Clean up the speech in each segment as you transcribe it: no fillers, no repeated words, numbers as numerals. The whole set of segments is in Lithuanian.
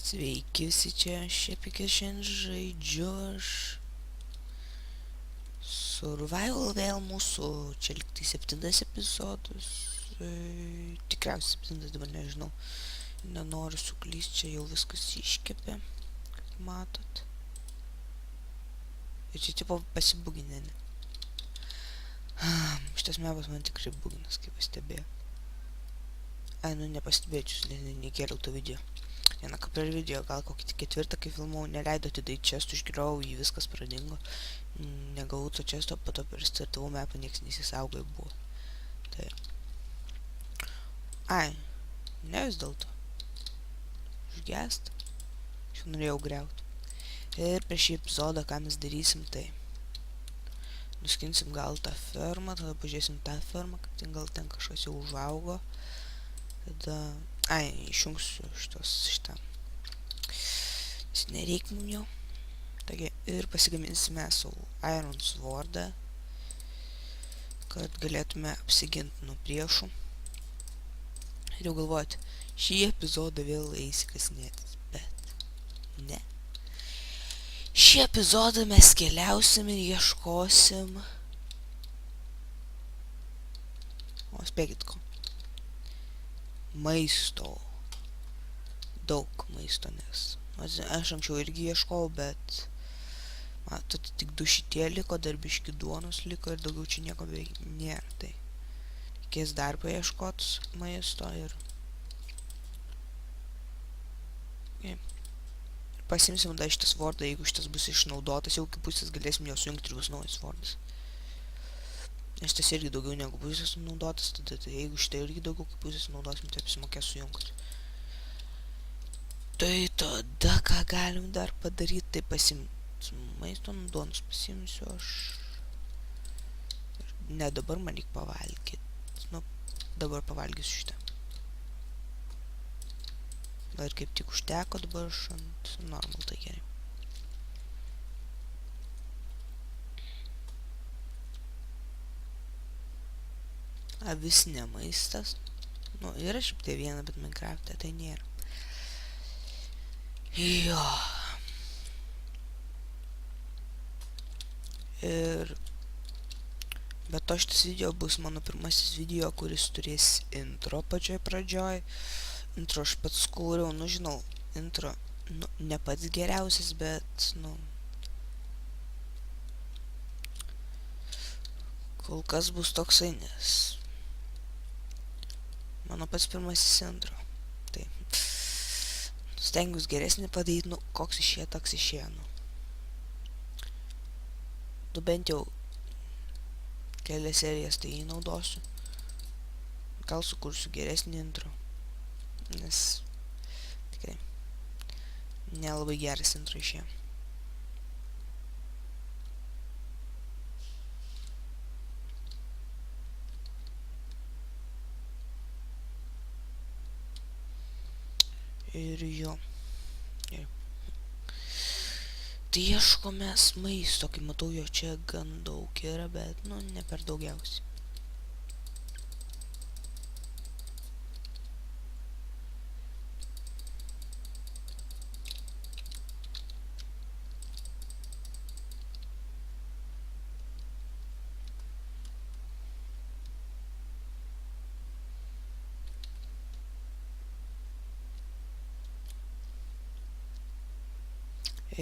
Sveiki visi čia, Šepikė, šiandien žaidžiu aš Survival vėl mūsų, čia liktai 7 epizodas, tikriausiai 7, dabar nežinau, nenoriu suklysti, čia jau viskas iškepė, kaip matot. Ir čia tipo pasibuginė, ne? Šitas mepas man tikrai buginas, kaip pastebėjau. Ai, nu nepastebėčius, nekėliau to video. Vieną ką per video, gal kokį 4, kai filmau, neleido atidaryti čestų, išgriau jį, viskas pradingo. Negavau to često, po to pristatavau mapą, nieks nesisaugojo buvo. Tai. Ai, ne vis dėlto. Užgęsta. Aš norėjau griauti. Ir prieš šį epizodą, ką mes darysim, tai nuskinsim gal tą fermą, tada pažiūrėsim tą fermą, kaip ten gal ten kažkas jau užaugo. Tada, ai, išjungsiu šitą. Nes nereik mum jau. Taigi, ir pasigaminsime savo Iron Swordą, kad galėtume apsiginti nuo priešų. Ir jau galvojate, šį epizodą vėl eisi kasinėtis, bet ne. Šį epizodą mes keliausim ir ieškosim. O, spėkit ko. Maisto. Daug maisto, nes aš anksčiau irgi ieškojau, bet matot, tik 2 šitie liko, dar biški duonos liko ir daugiau čia nieko beveik nėra, tai reikės dar paieškot maisto ir pasimsim dar šitas vordą, jeigu šitas bus išnaudotas, jau kaip pusės galėsim jo sujungti ir bus naujas vordas. Nes tas irgi daugiau negu pusės naudotas, tada tai jeigu šitą irgi daugiau kaip pusės naudosim, tai apsimokės sujungti. Tai tada ką galim dar padaryti, tai pasimti maisto, duonos pasimsiu aš. Ne, dabar man reik pavalgyti. Nu, dabar pavalgysiu šitą. Dar kaip tik užteko, dabar aš ant normal, tai gerai. Avis ne maistas. Nu, yra šiaip tai viena, bet Minecraft'e tai nėra. Jo. Ir be to šitas video bus mano pirmasis video, kuris turės intro pačioj pradžioj. Intro aš pats kūriau, nu žinau, intro nu, ne pats geriausias, bet nu kol kas bus toksai, nes mano pats pirmasis intro. Tai stengiuos geresnį padaryti, nu koks išėjo, toks išėjo, nu. Nu bent jau kelias serijas tai jį naudosiu. Gal sukursiu geresnį intro. Nes tikrai nelabai geras intro išėjo. Ir jo. Tai ieškomės maisto, kai matau jo čia gan daug yra, bet nu ne per daugiausiai.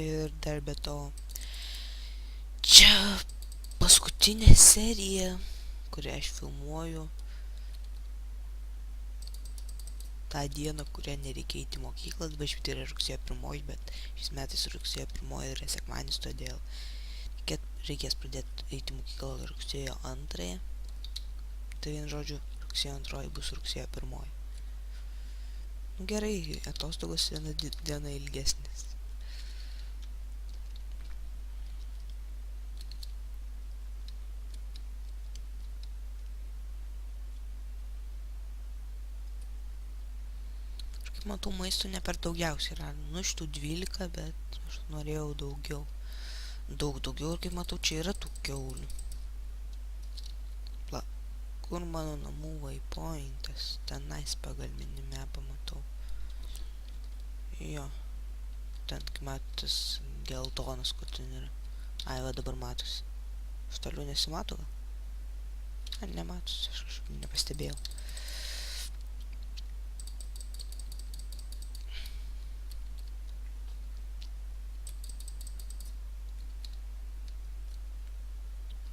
Ir dar be to, čia paskutinė serija, kurią aš filmuoju tą dieną, kurią nereikia eiti į mokyklas, bet šiaip tai yra rugsėjo 1, bet šis metais rugsėjo 1 yra sekmadienis, todėl reikės pradėti eiti į mokyklą rugsėjo 2. Tai vien žodžiu, rugsėjo 2 bus rugsėjo 1. Nu gerai, atostogos viena diena ilgesnis. Matau, maisto ne per daugiausiai yra, nu šitų 12, bet aš norėjau daugiau. Daugiau ir kaip matau, čia yra tų kiaulių. Pla, kur mano namų waypointas? Tenais pagal minimapą matau. Jo, ten, kai matos geltonas, kur ten yra. Ai, va dabar matosi. Iš toliau nesimato gal? Ar nematosi, aš kažkaip nepastebėjau.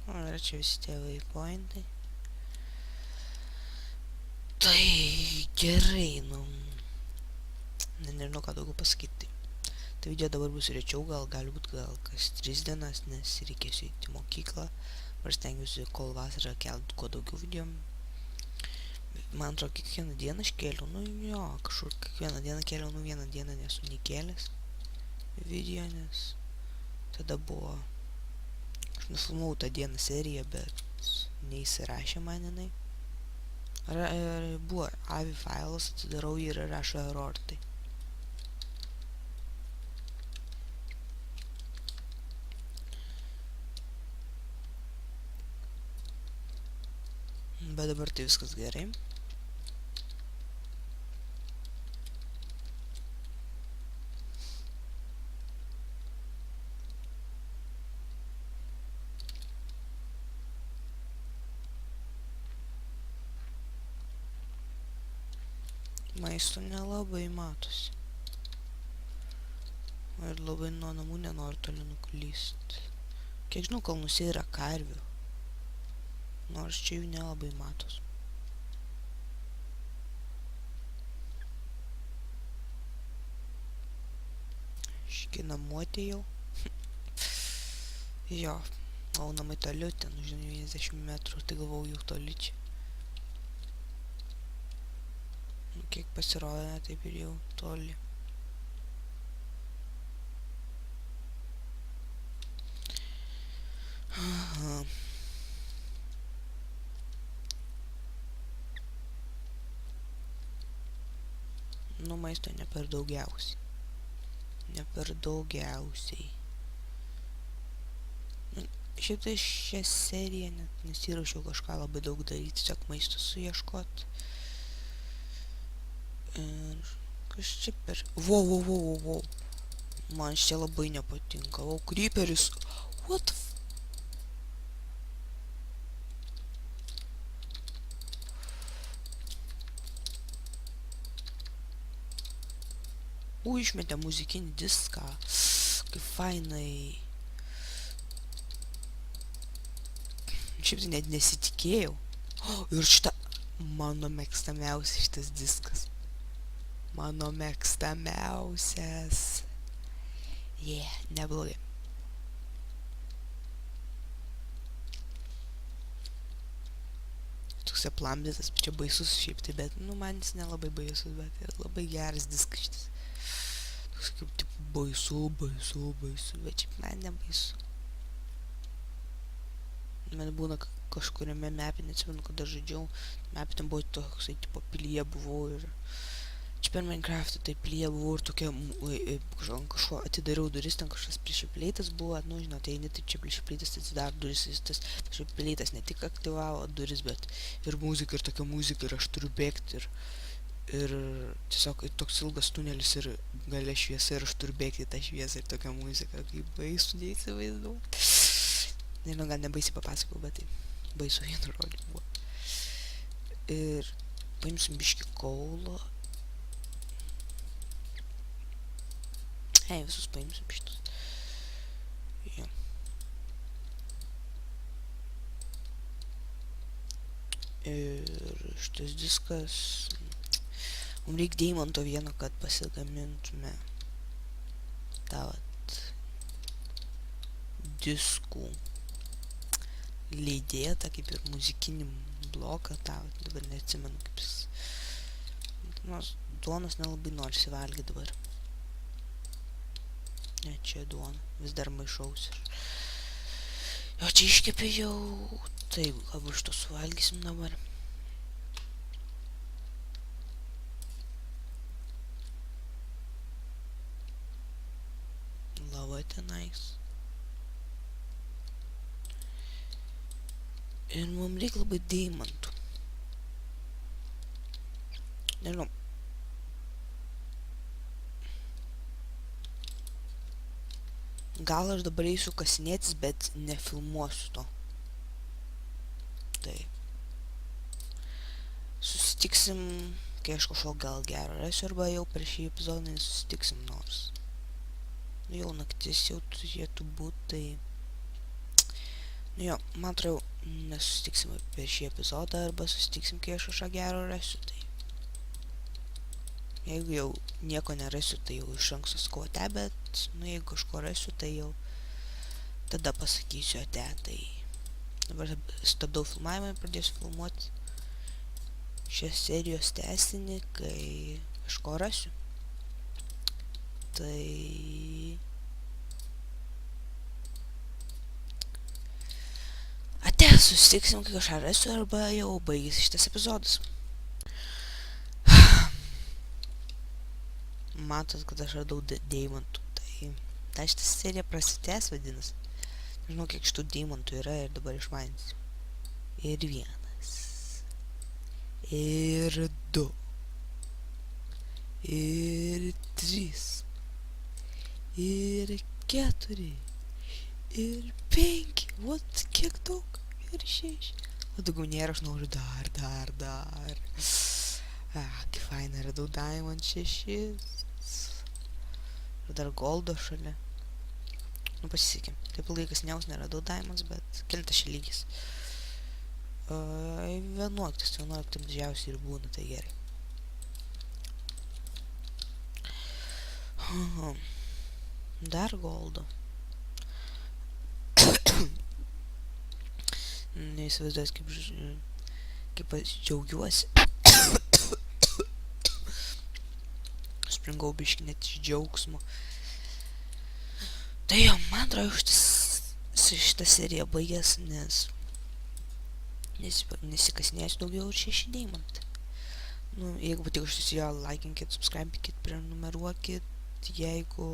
O, yra čia visi tie waypointai. Tai gerai, nu. Nežinau, ką daugiau pasakyti. Tai video dabar bus rečiau, gali būt gal kas 3 dienas, nes reikėsiu įti mokyklą. Aš stengiuosi kol vasarą kelt kuo daugiau video. Man atrodo, kiekvieną dieną aš kėliau, nu jo, kažkur kiekvieną dieną kėliau, nu vieną dieną nesu nekėlęs video, nes tada buvo, aš nufilmavau tą dieną seriją, bet neįsirašė man jinai. Ar buvo AVI failas, atsidarau ir rašo error, tai. Bet dabar tai viskas gerai. Maisto nelabai matosi. Ir labai nuo namų nenoriu toli nuklysti. Kiek žinau, kalnuose yra karvių. Nors čia jų nelabai matos. Šiki namuotė jau. Jo, o namai toliu, ten už 90 metrų, tai galvau jau toli čia. Kiek pasirodė, taip ir jau toli. Aha. Nu, maisto ne per daugiausiai. Ne per daugiausiai. Nu, šiaip tai šią seriją net nesirašiau kažką labai daug daryti, tiesiog maisto suieškot. Ir kas čia per... Wow. Man čia labai nepatinka. Wow, creeperis. What the f... Išmetė muzikinį diską. Kaip fainai. Šiaip tai net nesitikėjau. Ir šitą... Mano mėgstamiausias šitas diskas. Mano mėgstamiausias. Neblogai. Toks aplamdytas, čia baisus šiaip tai, bet, nu, man jis nelabai baisus, bet labai geras diskas šitas. Toks kaip, tipo, baisu, bet šiaip man nebaisu. Man būna kažkuriame mapė, neatsimenu, kada žaidžiau, mapė ten buvo toksai, tipo, pilyje buvau ir čia per Minecraft'ą tai pilyje buvau ir tokia, kažko atidariau duris, ten kažkas priešipleitas buvo, nu, žinot, eini, tai čia priešipleitas atsidaro duris, jis tas priešipleitas ne tik aktyvavo duris, bet ir muzika, ir tokia muzika, ir aš turiu bėgti, ir tiesiog toks ilgas tunelis ir gale šviesa, ir aš turiu bėgti į tą šviesą, ir tokia muzika, kaip baisu neįsivaizdavau. Nežinau, gal nebaisiai papasakau, bet tai baisu vienu žodžiu buvo. Ir paimsim biškį kaulo. Visus paimsim šitus. Jo. Ir šitas diskas... Mums reikia deimanto vieno, kad pasigamintume tą vat diskų leidėtą, kaip ir muzikinį bloką, tą dabar neatsimenu, kaip jis... Nors duonos nelabai norisi valgyti dabar. Ne, čia duona, vis dar maišaus ir... Jo, čia iškepė jau... Taip, galbūt šito suvalgysim dabar. Lava tenais. Ir mums reikia labai deimantų. Nežinau. gal aš dabar eisiu kasinėtis, bet nefilmuosiu to. Tai susitiksim, kai aš kažko gal gero rasiu, arba jau per šį epizodą nesusitiksim nors. Jau naktis jau turėtų būti, tai... Jo, man atrodo, nesusitiksim per šį epizodą, arba susitiksim, kai aš kažką gero rasiu, tai... Jeigu jau nieko nerasiu, tai jau iš anksto sakau ate, bet, jeigu kažko rasiu, tai jau tada pasakysiu ate, tai... Dabar stabdau filmavimą ir pradėsiu filmuoti šios serijos tęsinį, kai kažko rasiu. Tai... Ate, susitiksim, kai kažką rasiu, arba jau baigėsi šitas epizodas. Matot, kad aš radau deimantų, tai šitą seriją prasitęs vadinasi. Nežinau, kiek šitų deimantų yra ir dabar išmaninsiu. Ir 1. Ir 2. Ir 3. Ir 4. Ir 5. What, kiek daug? Ir 6. O daugiau nėra, aš noriu dar. Kaip faina, radau diamond 6. Ir dar goldo šalia. Pasisekė. Taip laikas neradau diamonds, bet kelintas čia lygis. 11 didžiausiai ir būna, tai gerai. Dar goldo. Neįsivaizduos, kaip aš džiaugiuosi. Springau biškį net iš džiaugsmo. Tai jau, man atrodo, šitą seriją baigęs, nes nesikasinėsiu daugiau 6 deimantai. Jeigu patiko šis video, laikinkit, subscribekit, prenumeruokit, jeigu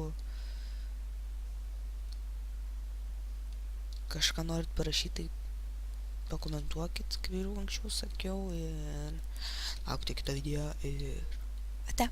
kažką norit parašyti, tai pakomentuokit, kaip ir anksčiau sakiau, ir laukite kito video ir ate.